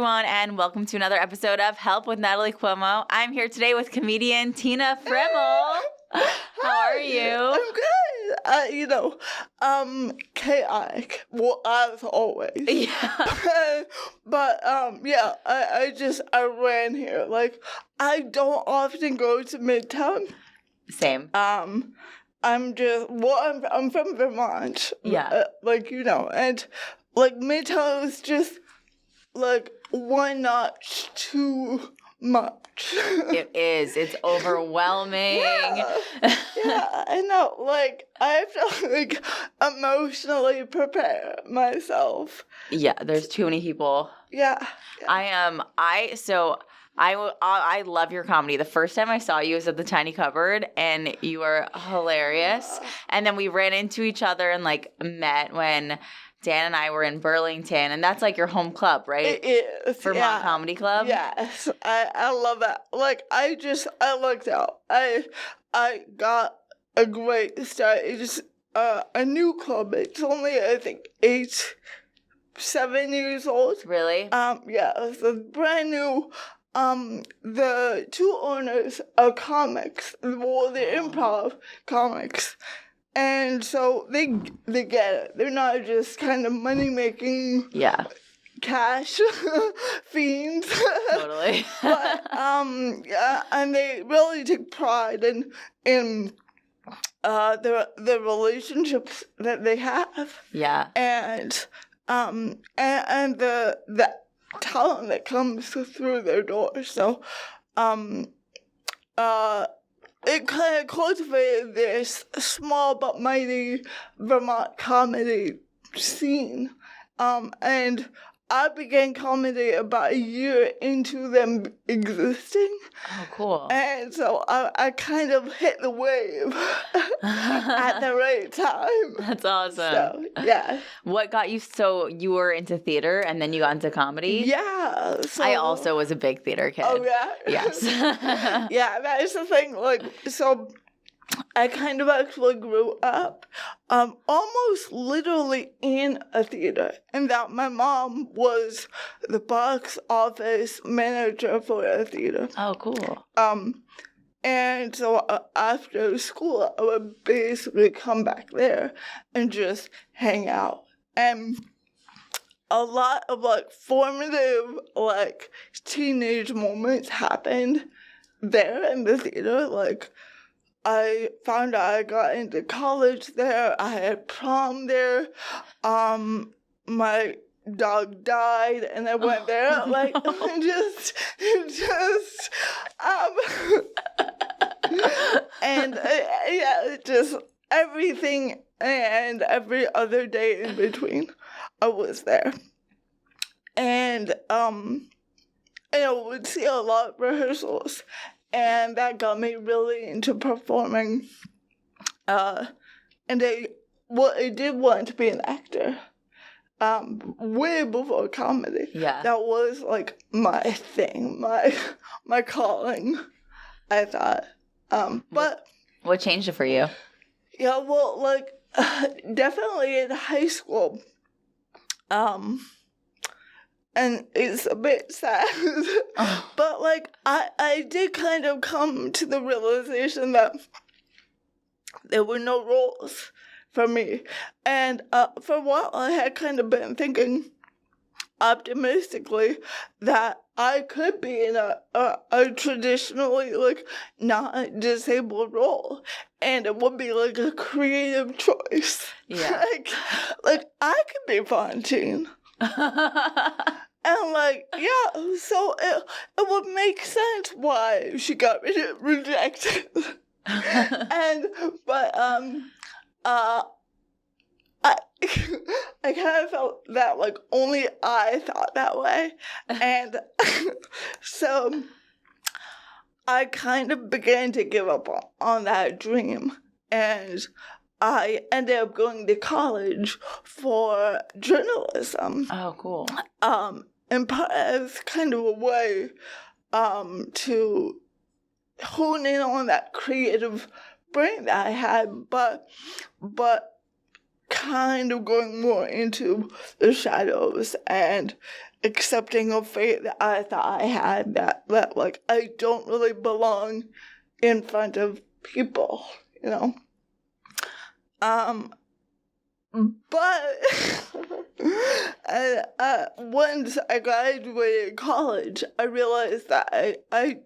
everyone, and welcome to another episode of Help with Natalie Cuomo. I'm here today with comedian Tina Friml. How are you? I'm good. Chaotic. Well, as always. Yeah. but I ran here. Like, I don't often go to Midtown. Same. I'm from Vermont. Yeah. And like Midtown is just like one notch too much. It is. It's overwhelming. Yeah, I know. Like, I have to, like, emotionally prepare myself. Yeah, there's too many people. Yeah. I love your comedy. The first time I saw you was at the Tiny Cupboard, and you were hilarious. And then we ran into each other and, like, met when Dan and I were in Burlington, and that's like your home club, right? It is. Vermont Comedy Club? Yes. I love that. Like, I lucked out. I got a great start. It's a new club. It's only, I think, 7 years old. Really? Yeah, it's a brand new. The two owners are comics. Well, they're improv comics. And so they get it. They're not just kind of money-making cash fiends. Totally. But, and they really take pride in the relationships that they have. Yeah. And the talent that comes through their doors. So, it kind of cultivated this small but mighty Vermont comedy scene. And I began comedy about a year into them existing. Oh, cool. And so I kind of hit the wave at the right time. That's awesome. So, yeah. What got you, so you were into theater and then you got into comedy? Yeah. So, I also was a big theater kid. Oh, yeah? Yes. Yeah, that is the thing. Like, so I kind of actually grew up almost literally in a theater, and that my mom was the box office manager for a theater. Oh, cool. And so after school, I would basically come back there and just hang out. And a lot of, like, formative, like, teenage moments happened there in the theater. Like, I found out I got into college there. I had prom there. My dog died, and I went there. Like, just everything, and every other day in between, I was there. And I would see a lot of rehearsals. And that got me really into performing. And I did want to be an actor. Way before comedy. Yeah. That was, like, my thing, my calling, I thought. But What changed it for you? yeah, well, like, definitely in high school. And it's a bit sad, but, like, I did kind of come to the realization that there were no roles for me. And for a while, I had kind of been thinking optimistically that I could be in a traditionally, like, not disabled role, and it would be, like, a creative choice. Yeah. like I could be Fontaine. And, like, yeah, so it would make sense why she got rejected. But I kind of felt that, like, only I thought that way. And so I kind of began to give up on that dream. And I ended up going to college for journalism. Oh, cool. In part as kind of a way to hone in on that creative brain that I had, but kind of going more into the shadows and accepting a fate that I thought I had, that like I don't really belong in front of people, you know. But once I graduated college, I realized that I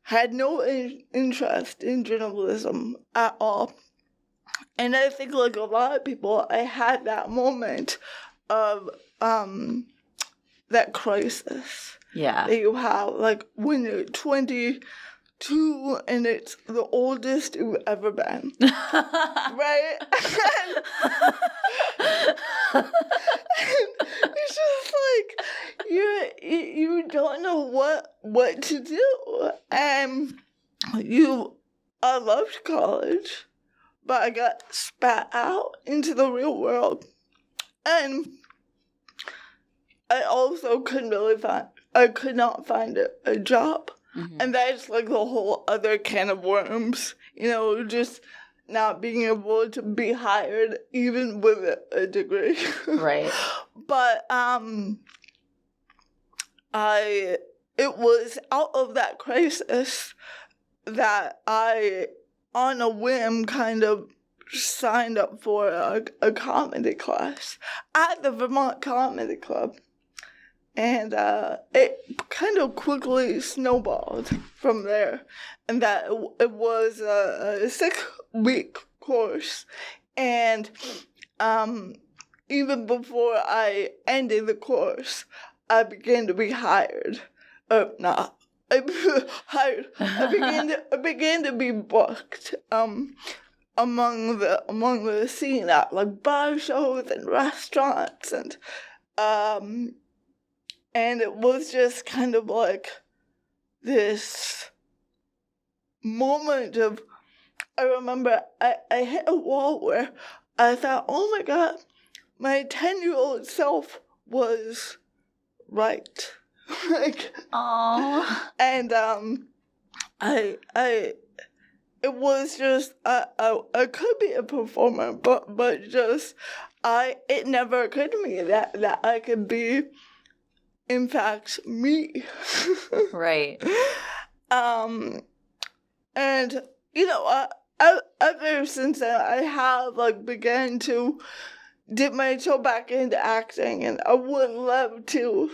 had no interest in journalism at all. And I think, like a lot of people, I had that moment of that crisis. Yeah. That you have, like, when you're 22 and it's the oldest you've ever been. Right? And it's just like, you don't know what to do. And I loved college, but I got spat out into the real world. And I also could not find a job. Mm-hmm. And that's like the whole other can of worms, you know, just not being able to be hired even with a degree. Right. But it was out of that crisis that I, on a whim, kind of signed up for a comedy class at the Vermont Comedy Club. And it kind of quickly snowballed from there. And that it was a 6-week course. And even before I ended the course, I began to be hired. I began to be booked among the scene at like bar shows and restaurants, and it was just kind of like this moment of, I remember I hit a wall where I thought, oh my God, my 10-year-old self was right. Like, aww. And it was just, I could be a performer, but just, it never occurred to me that I could be, in fact, me. Right. And, you know, ever since then, I have, like, began to dip my toe back into acting, and I would love to,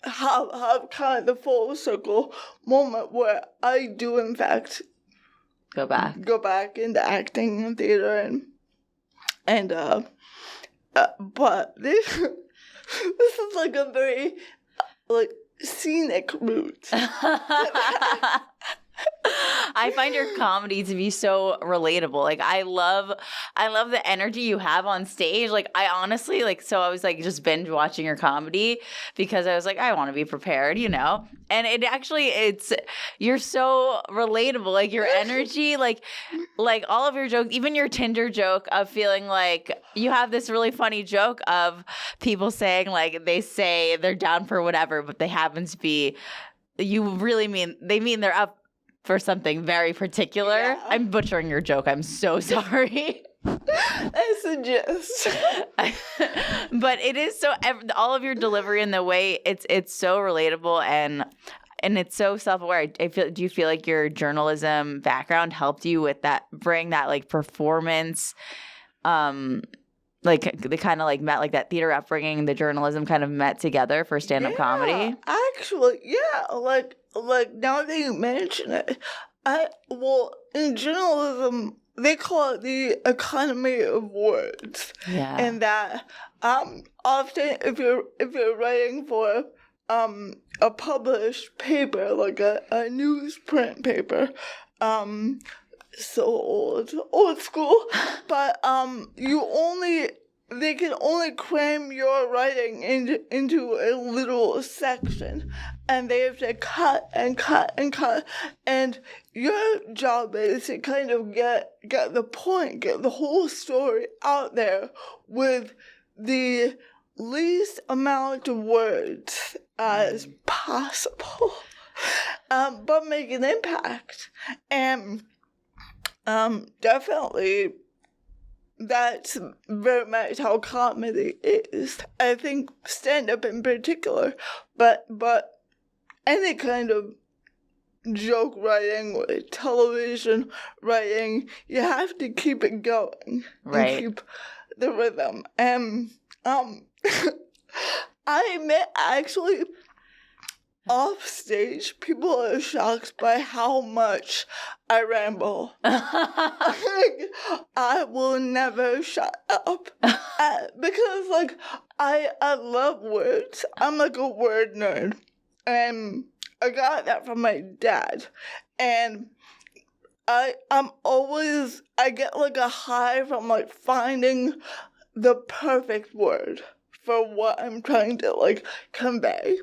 have kind of the full circle moment where I do, in fact, go back into acting and theater, and but this is like a very like scenic route. I find your comedy to be so relatable. Like, I love the energy you have on stage. Like, I honestly, like, so I was like just binge watching your comedy because I was like, I want to be prepared, you know? And you're so relatable. Like, your energy, like all of your jokes, even your Tinder joke of feeling like you have this really funny joke of people saying, like, they say they're down for whatever, but they happen to be, they mean they're up for something very particular. Yeah. I'm butchering your joke. I'm so sorry. I suggest. But it is so, all of your delivery and the way it's so relatable and it's so self-aware. Do you feel like your journalism background helped you with that, bring that like performance, like they kind of like met, like that theater upbringing, the journalism kind of met together for stand-up comedy? Actually, yeah. Like now that you mention it, in journalism they call it the economy of words. Yeah. And that often if you're writing for a published paper, like a newsprint paper, so old school, but they can only cram your writing into a little section, and they have to cut and cut and cut, and your job is to kind of get the point, get the whole story out there with the least amount of words as possible, but make an impact. And definitely that's very much how comedy is. I think stand-up in particular, but any kind of joke writing or television writing, you have to keep it going. Right. And keep the rhythm. And I admit, actually, off stage, people are shocked by how much I ramble. I will never shut up. Because, like, I love words. I'm like a word nerd. And I got that from my dad. And I get like a high from like finding the perfect word for what I'm trying to like convey.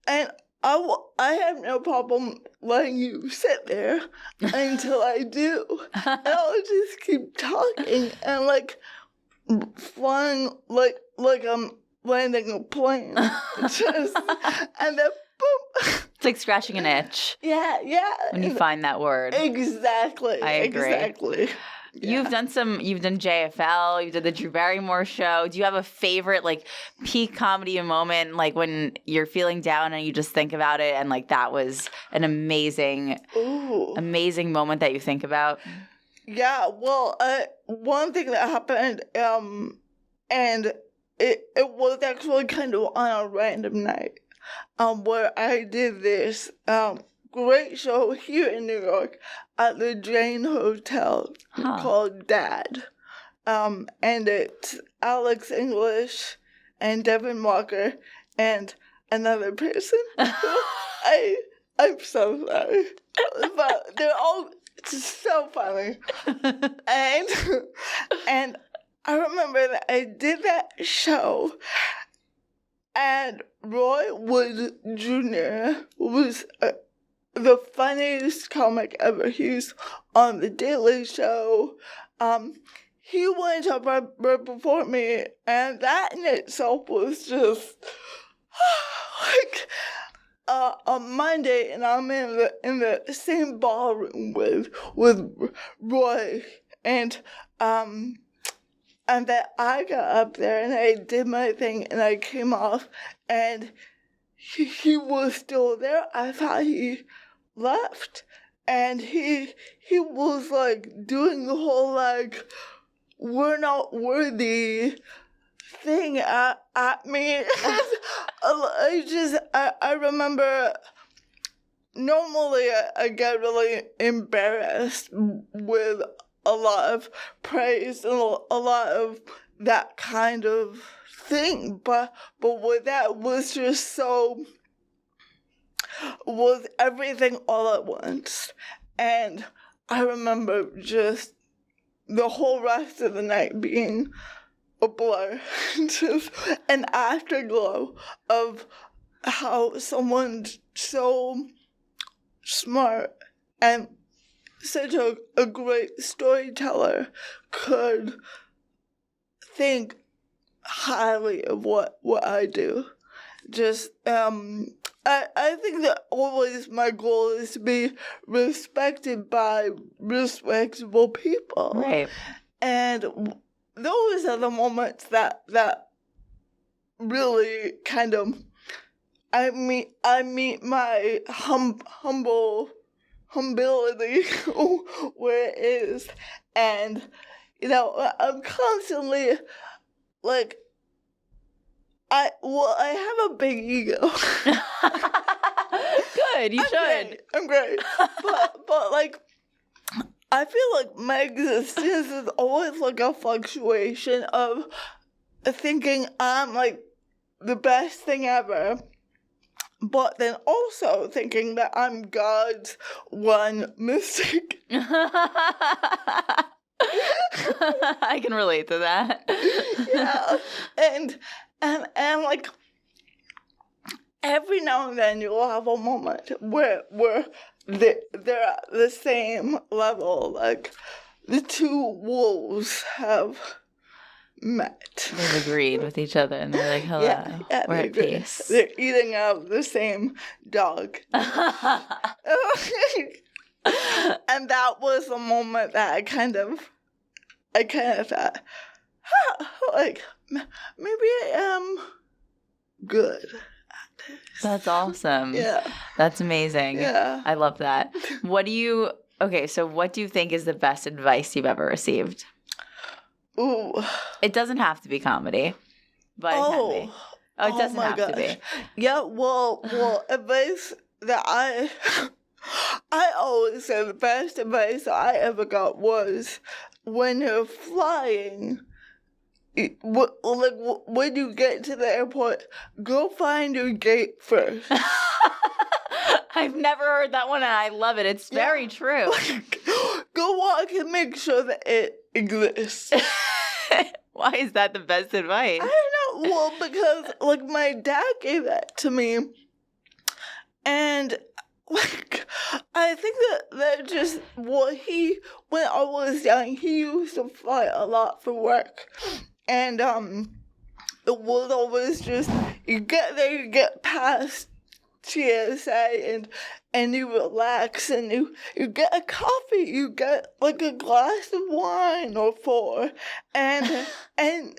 And I have no problem letting you sit there until I do. And I'll just keep talking and like flying like I'm landing a plane. Just, and then boom. It's like scratching an itch. Yeah. When you find that word. Exactly. I agree. Exactly. Yeah. You've done JFL, you did the Drew Barrymore show. Do you have a favorite, like, peak comedy moment, like, when you're feeling down and you just think about it and, like, that was an amazing moment that you think about? Yeah, well, one thing that happened, and it was actually kind of on a random night, where I did this, great show here in New York at the Jane Hotel called Dad. And it's Alex English and Devin Walker and another person. I'm so sorry. But they're all so funny. And I remember that I did that show and Roy Wood Jr. was the funniest comic ever. He's on The Daily Show. He went up right before me, and that in itself was just like a Monday, and I'm in the same ballroom with Roy, and then I got up there and I did my thing and I came off, and he was still there. I thought he left, and he was like doing the whole like we're not worthy thing at me. I remember normally I get really embarrassed with a lot of praise and a lot of that kind of thing, but with that was just so was everything all at once. And I remember just the whole rest of the night being a blur, just an afterglow of how someone so smart and such a great storyteller could think highly of what I do. Just, I think that always my goal is to be respected by respectable people. Right. And those are the moments that really kind of, I meet my humility where it is. And, you know, I'm constantly, like, I have a big ego. Good, you should. I'm great. But like, I feel like my existence is always like a fluctuation of thinking I'm like the best thing ever, but then also thinking that I'm God's one mistake. I can relate to that. Yeah, and like every now and then you'll have a moment where they're at the same level, like the two wolves have met. They've agreed with each other, and they're like, hello, yeah, we're at peace. They're eating out the same dog. And that was the moment that I kind of I kind of thought, like, maybe I am good at this. That's awesome. Yeah. That's amazing. Yeah. I love that. So what do you think is the best advice you've ever received? Ooh. It doesn't have to be comedy, but it can be. Oh, it doesn't have to be. Yeah, well, advice that I always say the best advice I ever got was when you're flying, when you get to the airport, go find your gate first. I've never heard that one, and I love it. It's very true. Go walk and make sure that it exists. Why is that the best advice? I don't know. Well, because, like, my dad gave that to me, and, like, I think that just, when I was young, he used to fly a lot for work, and, it was always just, you get there, you get past TSA, and you relax, and you get a coffee, you get like a glass of wine or 4, and then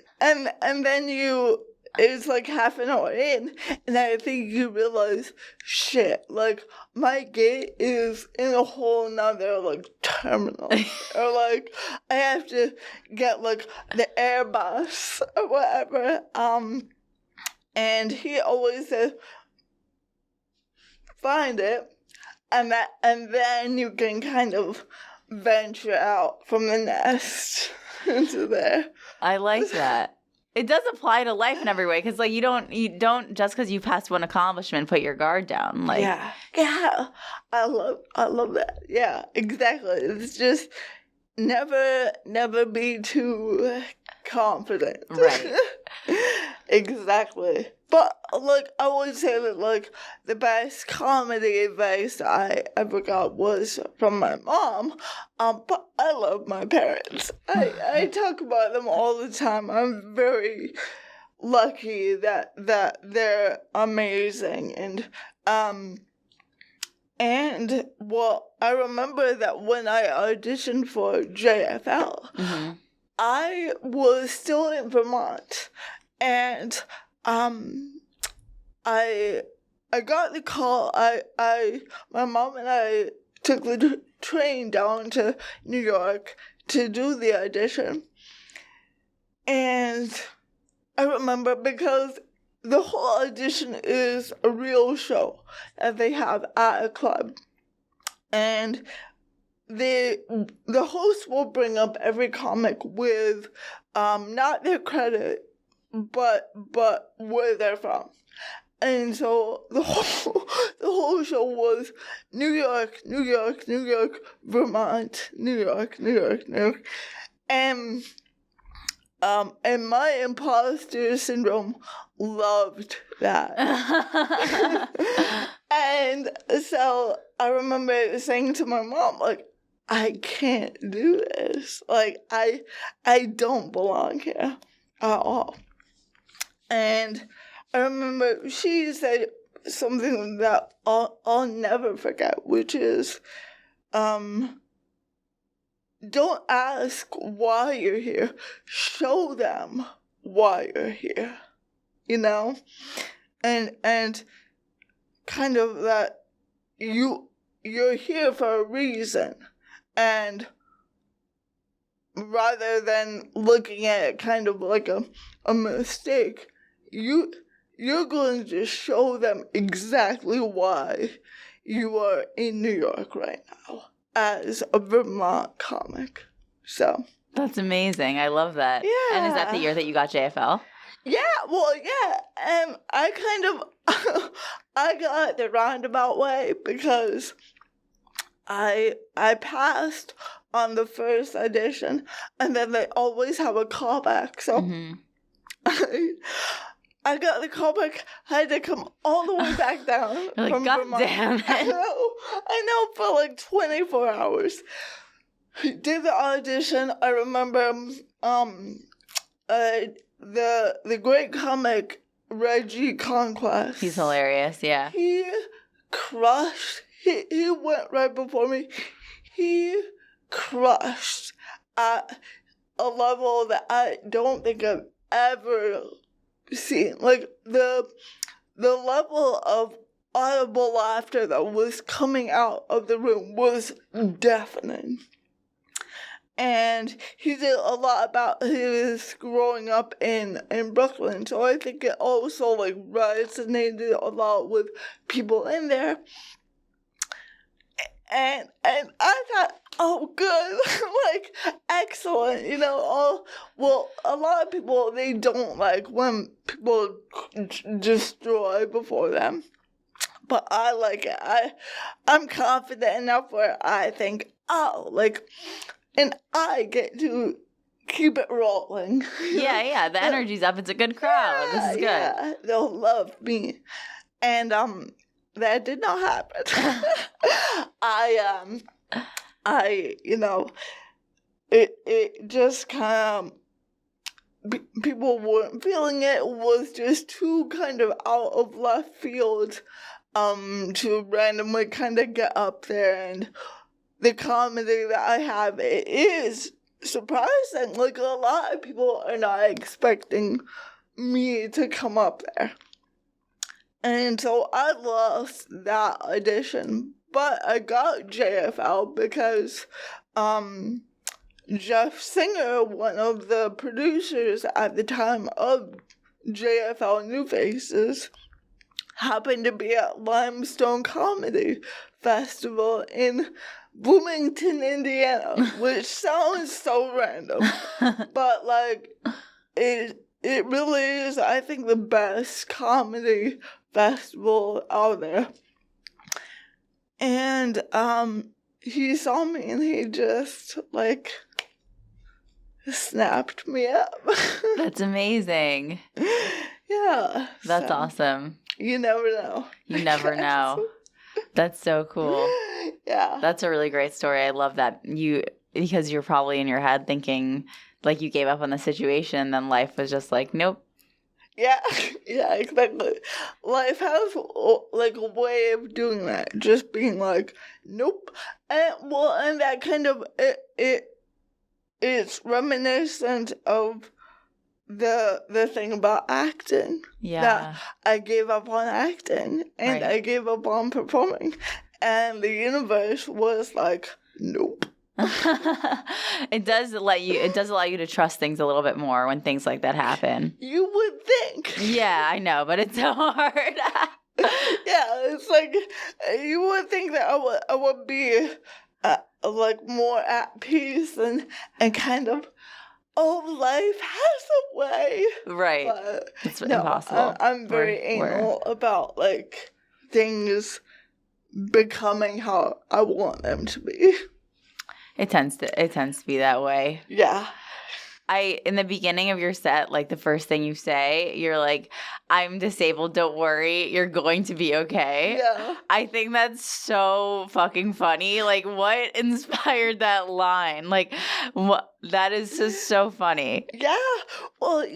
it's like half an hour in, and I think you realize, shit, like, my gate is in a whole nother, like, terminal, or, like, I have to get, like, the Airbus or whatever, and he always said, find it, and then you can kind of venture out from the nest into there. I like that. It does apply to life in every way, because, like, you don't just because you passed one accomplishment put your guard down. Like, yeah, I love that. Yeah, exactly. It's just never be too confident. Right. Exactly. But, like, I would say that, like, the best comedy advice I ever got was from my mom. But I love my parents. I talk about them all the time. I'm very lucky that they're amazing. And well, I remember that when I auditioned for JFL, mm-hmm. I was still in Vermont, and I got the call. My mom and I took the train down to New York to do the audition, and I remember because the whole audition is a real show that they have at a club, and the host will bring up every comic with not their credit, but where they're from. And so the whole show was New York, New York, New York, Vermont, New York, New York, New York. And my imposter syndrome loved that. And so I remember saying to my mom, like, I can't do this. Like, I don't belong here at all. And I remember she said something that I'll never forget, which is, don't ask why you're here. Show them why you're here. You know? And kind of that you're here for a reason. And rather than looking at it kind of like a mistake, you're going to show them exactly why you are in New York right now as a Vermont comic. So that's amazing. I love that. Yeah. And is that the year that you got JFL? Yeah, well, yeah. I kind of I got the roundabout way because I passed on the first audition, and then they always have a callback. So mm-hmm. I got the callback. I had to come all the way back down You're from like, Vermont. God damn it. I know, for like 24 hours. Did the audition. I remember the great comic Reggie Conquest. He's hilarious, yeah. He crushed. He went right before me. He crushed. a level that I don't think I've ever seen. Like, the level of audible laughter that was coming out of the room was deafening. And he did a lot about his growing up in Brooklyn, so I think it also, like, resonated a lot with people in there. And I thought, oh, good, like, excellent, you know. Well, a lot of people, they don't like when people destroy before them, but I like it. I'm confident enough where I think, oh, like, and I get to keep it rolling. Yeah, the energy's up. It's a good crowd. This is good. Yeah, they'll love me. And that did not happen. I you know, it just kind of, people weren't feeling it. It was just too kind of out of left field to randomly kind of get up there. And the comedy that I have, it is surprising. Like, a lot of people are not expecting me to come up there. And so I lost that audition, but I got JFL because Jeff Singer, one of the producers at the time of JFL New Faces, happened to be at Limestone Comedy Festival in Bloomington, Indiana, which sounds so random, but, like, it really is, I think, the best comedy festival out there. And he saw me and he just, like, snapped me up. That's amazing. Yeah. That's awesome. You never know. You never know. That's so cool. Yeah. That's a really great story. I love that because you're probably in your head thinking like you gave up on the situation, then life was just like, nope. Yeah, exactly. Life has, like, a way of doing that. Just being like, nope. And that kind of, it's reminiscent of the thing about acting. Yeah. That I gave up on acting, and Right. I gave up on performing. And the universe was like, nope. It does allow you to trust things a little bit more when things like that happen. You would think. Yeah, I know, but it's so hard. Yeah, it's like, you would think that I would be like more at peace and kind of, life has a way. Right. But It's no, impossible. I'm very anal about, like, things becoming how I want them to be. It tends to be that way. Yeah. In the beginning of your set, like the first thing you say, you're like, I'm disabled, don't worry, you're going to be okay. Yeah. I think that's so fucking funny. Like, what inspired that line? Like, what? That is just so funny. Yeah. Well,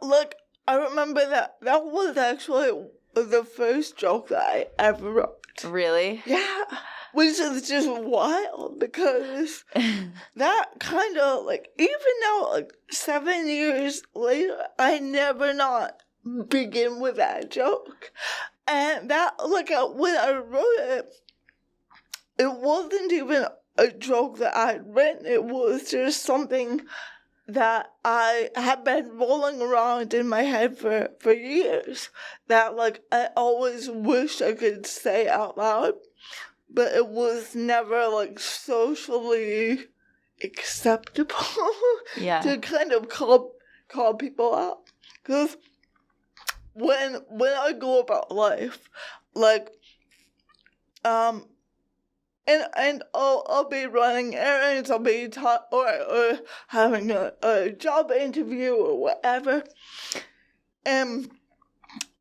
look, I remember that was actually the first joke that I ever wrote. Really? Yeah. Which is just wild because that kind of, like, even now, like, 7 years later, I never not begin with that joke. And that, like, when I wrote it, it wasn't even a joke that I had written. It was just something that I had been rolling around in my head for years that, like, I always wished I could say out loud. But it was never, like, socially acceptable to kind of call people out. Because when I go about life, like, and I'll be running errands, I'll be or having a job interview or whatever, and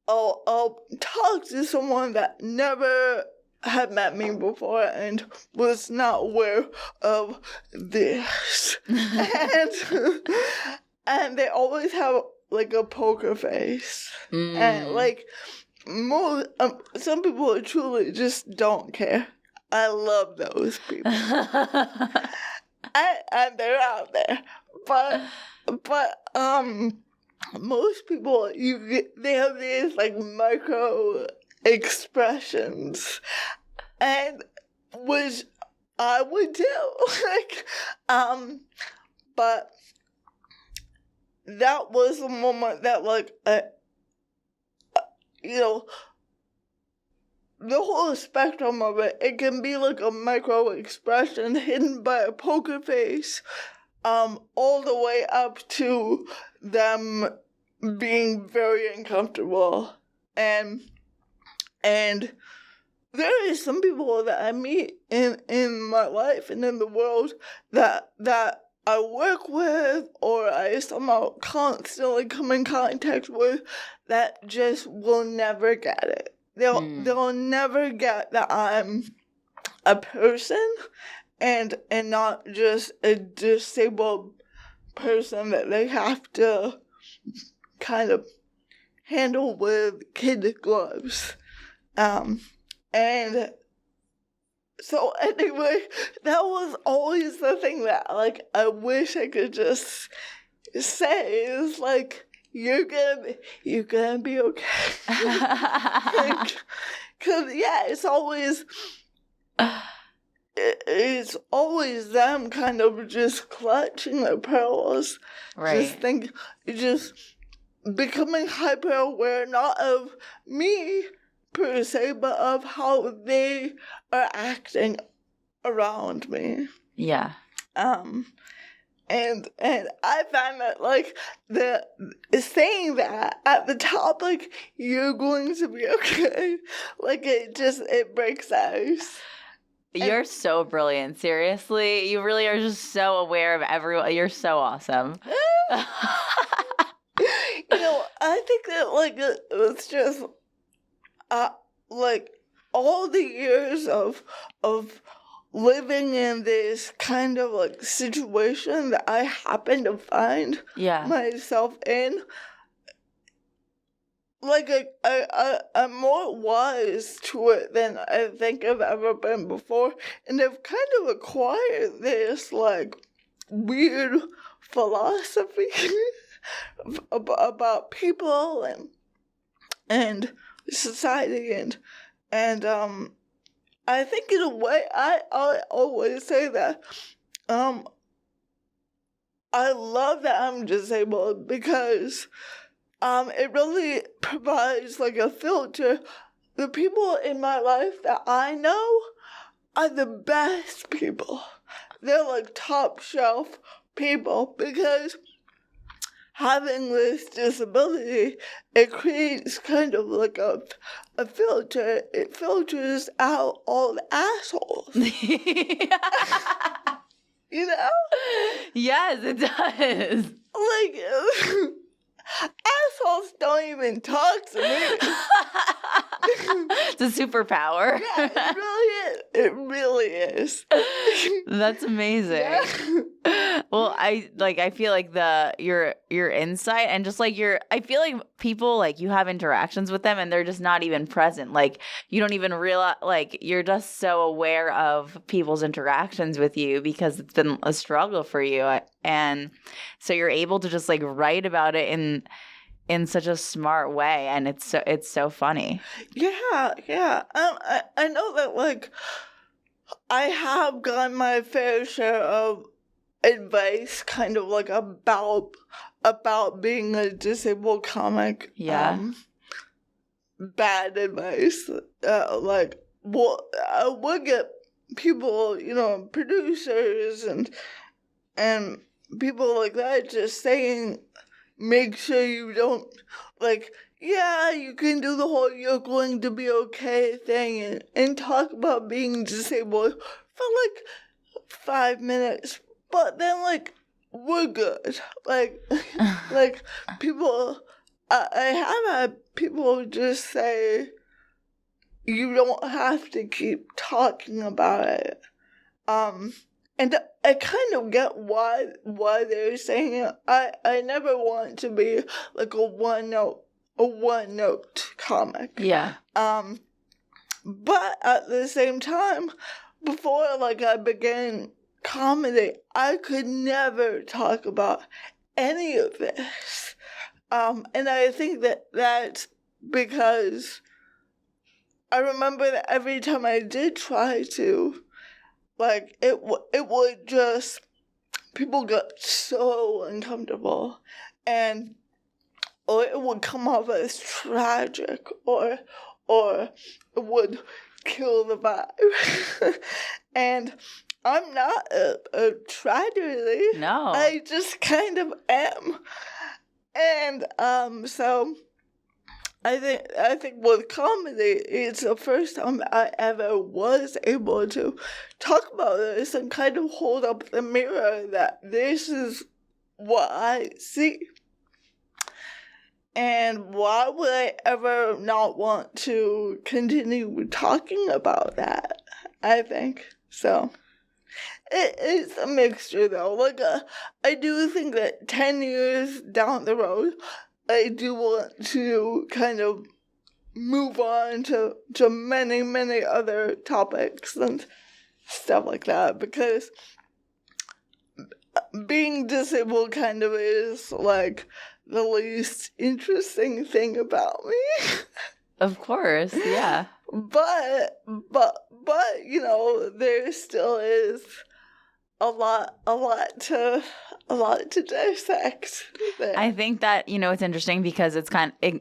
I'll talk to someone that never had met me before and was not aware of this. and they always have, like, a poker face. And, like, some people truly just don't care. I love those people. and they're out there. But most people they have these like micro expressions, and which I would do. But that was the moment that the whole spectrum of it. It can be like a micro expression hidden by a poker face, all the way up to them being very uncomfortable. And there is some people that I meet in my life and in the world that I work with or I somehow constantly come in contact with that just will never get it. They'll never get that I'm a person and not just a disabled person that they have to kind of handle with kid gloves. And so anyway, that was always the thing that like I wish I could just say is like, you're gonna be okay. Cause yeah, it's always them kind of just clutching their pearls. Right. Just becoming hyper aware, not of me per se, but of how they are acting around me. Yeah. And I find that like the saying that at the top, like you're going to be okay, like it breaks ice. You're so brilliant. Seriously, you really are just so aware of everyone. You're so awesome. I think that like it's just like all the years of living in this kind of like situation that I happen to find myself in, like I'm more wise to it than I think I've ever been before, and I've kind of acquired this like weird philosophy about people and society and I think in a way I always say that I love that I'm disabled because it really provides like a filter. The people in my life that I know are the best people. They're like top shelf people because having this disability, it creates kind of like a filter. It filters out all the assholes. You know? Yes, it does. Like, assholes don't even talk to me. It's a superpower. Yeah, it really is. It really is. That's amazing. Yeah. Well, I feel like your insight and just like I feel like people like you have interactions with them and they're just not even present. Like you don't even realize, like you're just so aware of people's interactions with you because it's been a struggle for you. And so you're able to just like write about it in such a smart way, and it's so funny. Yeah. I know that like I have gotten my fair share of advice, kind of like about being a disabled comic. Yeah. Bad advice. Like, well, I would get people, producers and people like that just saying, make sure you don't, like, yeah, you can do the whole you're going to be okay thing and talk about being disabled for like 5 minutes. But then, like, we're good. Like, like people, I have had people just say, you don't have to keep talking about it. And I kind of get why they're saying it. I never want to be like a one note comic. Yeah. But at the same time, before like I began comedy, I could never talk about any of this. And I think that that's because I remember that every time I did try to, like, it would just, people got so uncomfortable, and or it would come off as tragic, or it would kill the vibe. And I'm not a tragedy. No. I just kind of am. And so I think with comedy, it's the first time I ever was able to talk about this and kind of hold up the mirror that this is what I see. And why would I ever not want to continue talking about that, I think. So it's a mixture, though. Like, I do think that 10 years down the road, I do want to kind of move on to many, many other topics and stuff like that, because being disabled kind of is, like, the least interesting thing about me. Of course, yeah. But you know, there still is a lot to dissect there. I think that, you know, it's interesting because it's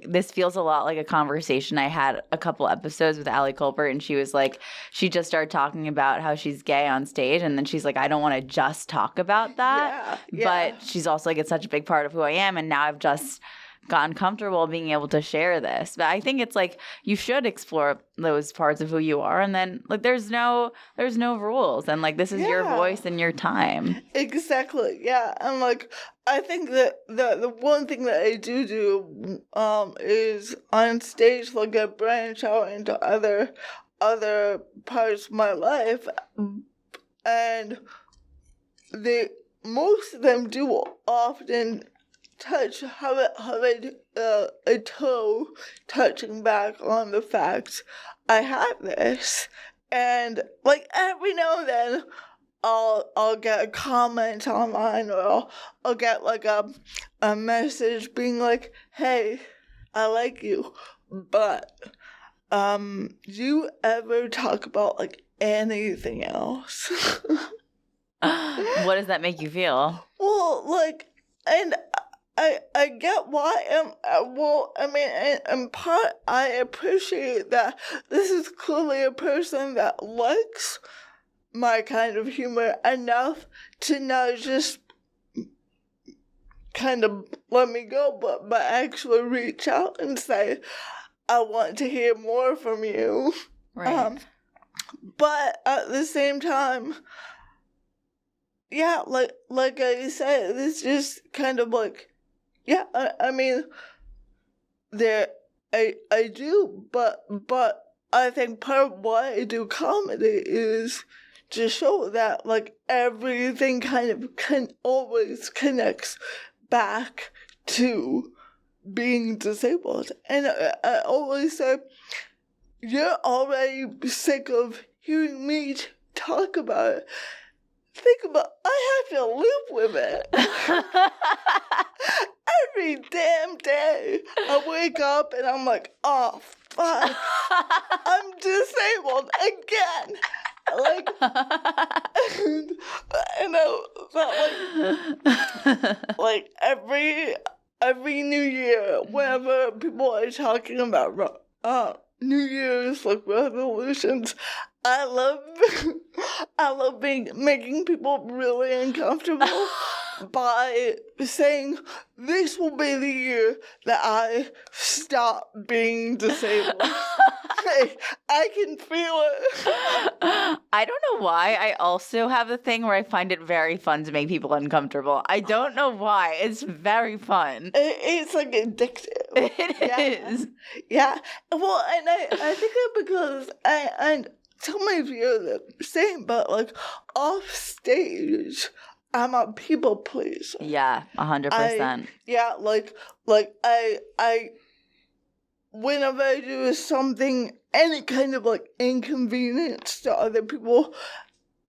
this feels a lot like a conversation I had a couple episodes with Allie Colbert, and she was like, she just started talking about how she's gay on stage, and then she's like, I don't want to just talk about that, but she's also like, it's such a big part of who I am, and now I've just gotten comfortable being able to share this. But I think it's like, you should explore those parts of who you are, and then like there's no rules, and like this is your voice and your time. Exactly. Yeah. And like, I think that the one thing that I do is on stage, like, I branch out into other parts of my life, and most of them do often touch a toe touching back on the fact I have this. And like, every now and then I'll get a comment online, or I'll get like a message being like, hey, I like you, but do you ever talk about like anything else? What does that make you feel? Well, like, and I get why. Well, I mean, in part, I appreciate that this is clearly a person that likes my kind of humor enough to not just kind of let me go, but actually reach out and say, I want to hear more from you. Right. But at the same time, yeah, like I said, it's just kind of like, yeah, I mean, I do, but I think part of why I do comedy is to show that, like, everything kind of always connects back to being disabled. And I always say, you're already sick of hearing me talk about it. Think about, I have to live with it. Every damn day I wake up and I'm like, oh, fuck, I'm disabled again. Like, and I felt like every New Year, whenever people are talking about New Year's, like, resolutions, I love making people really uncomfortable by saying, this will be the year that I stop being disabled. I can feel it. I don't know why. I also have the thing where I find it very fun to make people uncomfortable. I don't know why. It's very fun. It's like addictive. It is. Yeah. Well, and I think that because I tell my viewers the same, but like off stage, I'm a people pleaser. Yeah, 100%. Yeah, like I whenever I do something, any kind of like inconvenience to other people,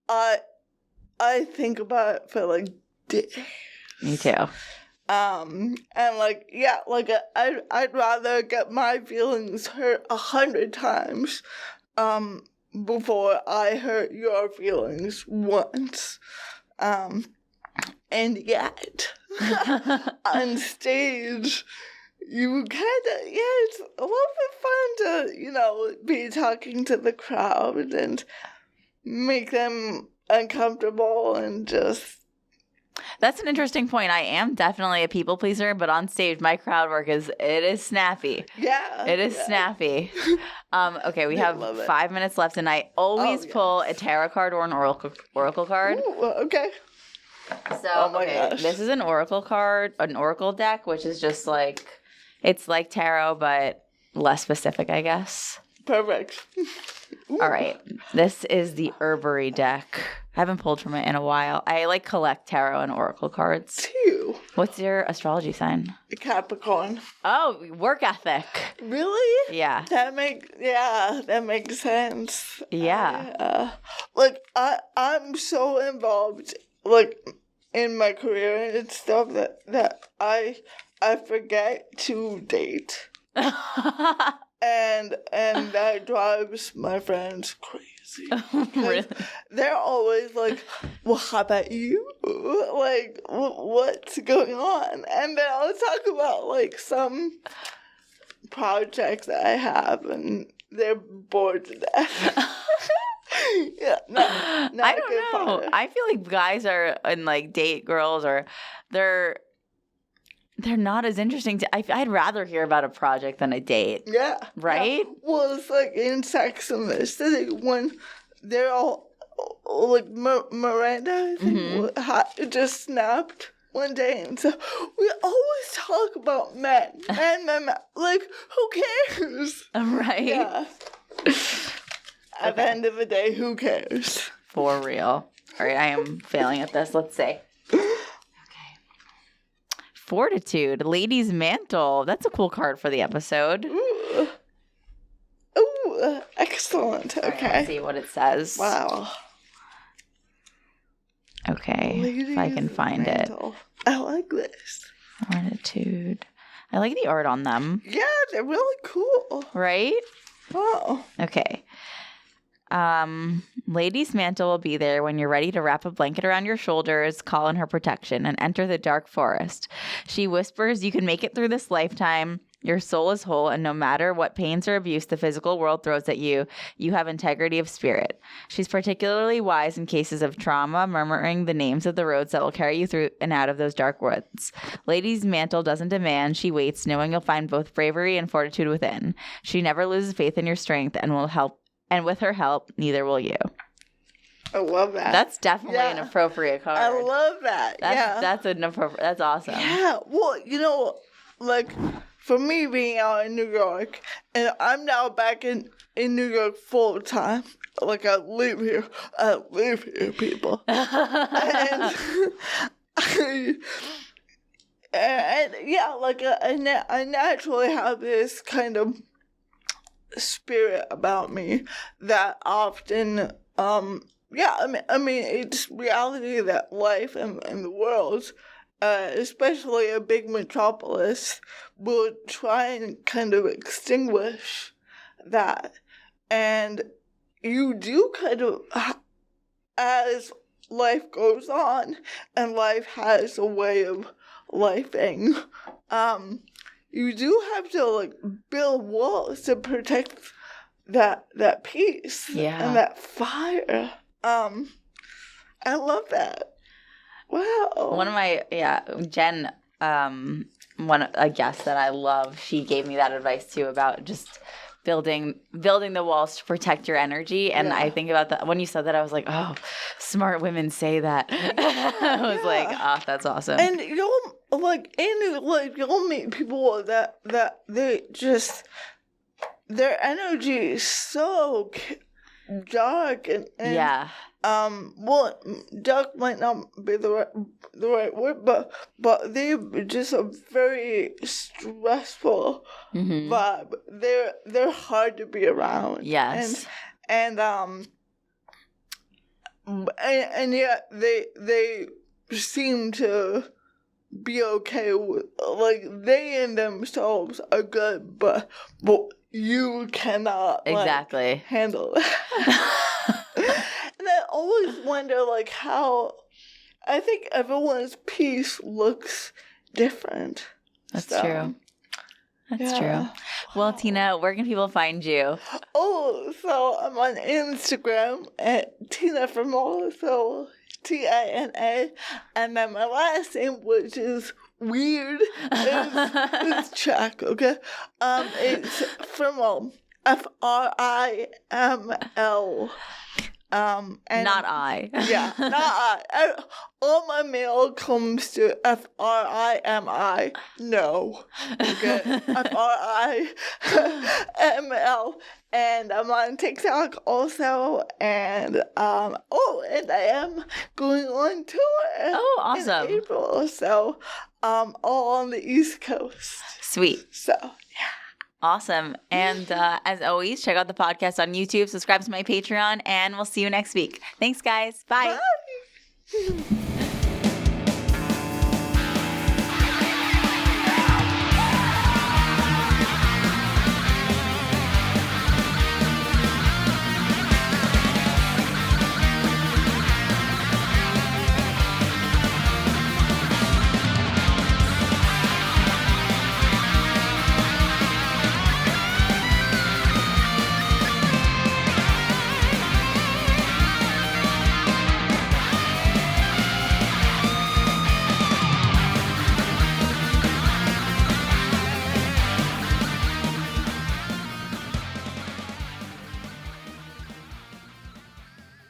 I I think about it for like days. Me too. And like, yeah, like I'd rather get my feelings hurt 100 times, before I hurt your feelings once. And yet, on stage, you kind of, it's a little bit fun to, be talking to the crowd and make them uncomfortable and just... That's an interesting point. I am definitely a people pleaser, but on stage, my crowd work is snappy. Yeah. It is snappy. Okay, we have 5 minutes left, and I always pull a tarot card or an oracle card. Ooh, okay. So, gosh. This is an oracle card, an oracle deck, which is just like, it's like tarot, but less specific, I guess. Perfect. All right. This is the Herbery deck. I haven't pulled from it in a while. I collect tarot and oracle cards. Too. What's your astrology sign? Capricorn. Oh, work ethic. Really? Yeah. That makes sense. Yeah. I'm so involved, in my career and stuff that I forget to date. And that drives my friends crazy. Really? They're always like, well, how about you? Like, what's going on? And then I'll talk about, some projects that I have, and they're bored to death. Yeah, not I don't know. I feel like guys are, and, date girls, or they're not as interesting to. I'd rather hear about a project than a date. Yeah. Right? Yeah. Well, it's like in Sex and the City when they're all Miranda, I think, just snapped one day, and so we always talk about men. And men, who cares? Right? Yeah. At the end of the day, who cares? For real. All right, I am failing at this. Let's see. Fortitude, Lady's Mantle. That's a cool card for the episode. Ooh, excellent. Okay. Right, let's see what it says. Wow. Okay, if I can find Mantle. I like this. Fortitude. I like the art on them. Yeah, they're really cool. Right? Wow. Okay. Lady's Mantle will be there when you're ready to wrap a blanket around your shoulders, call in her protection, and enter the dark forest. She whispers, you can make it through this lifetime. Your soul is whole, and no matter what pains or abuse the physical world throws at you, you have integrity of spirit. She's particularly wise in cases of trauma, murmuring the names of the roads that will carry you through and out of those dark woods. Lady's Mantle doesn't demand, she waits, knowing you'll find both bravery and fortitude within. She never loses faith in your strength and will help. And with her help, neither will you. I love that. That's definitely an appropriate card. I love that. That's awesome. Yeah. Well, for me being out in New York, and I'm now back in New York full time. I live here. People. and yeah, I naturally have this kind of spirit about me that often it's reality that life and the world, especially a big metropolis, will try and kind of extinguish that. And you do kind of, as life goes on and life has a way of lifing, you do have to build walls to protect that peace and that fire. I love that. Wow. One of my Jen, a guest that I love, she gave me that advice too about just building the walls to protect your energy. And I think about that when you said that, I was like, oh, smart women say that. I was like, oh, that's awesome. And you'll meet people that they just, their energy is so dark and dark might not be the right word, but they're just a very stressful vibe. They're hard to be around. Yes. And and yet they seem to be okay with, like, they in themselves are good, but you cannot Exactly. handle it. And I always wonder, like, how I think everyone's piece looks different. That's true. That's true. Well, Tina, where can people find you? Oh, so I'm on Instagram at Tina Friml, so Tina, and then my last name, which is weird, is Czech, okay? It's Friml, Friml. And Not I. Yeah, not I. All my mail comes to Frimi. No. Okay. Friml. And I'm on TikTok also. And and I am going on tour. Oh, awesome. In April. So all on the East Coast. Sweet. So Awesome. And as always, check out the podcast on YouTube, subscribe to my Patreon, and we'll see you next week. Thanks, guys. Bye. bye.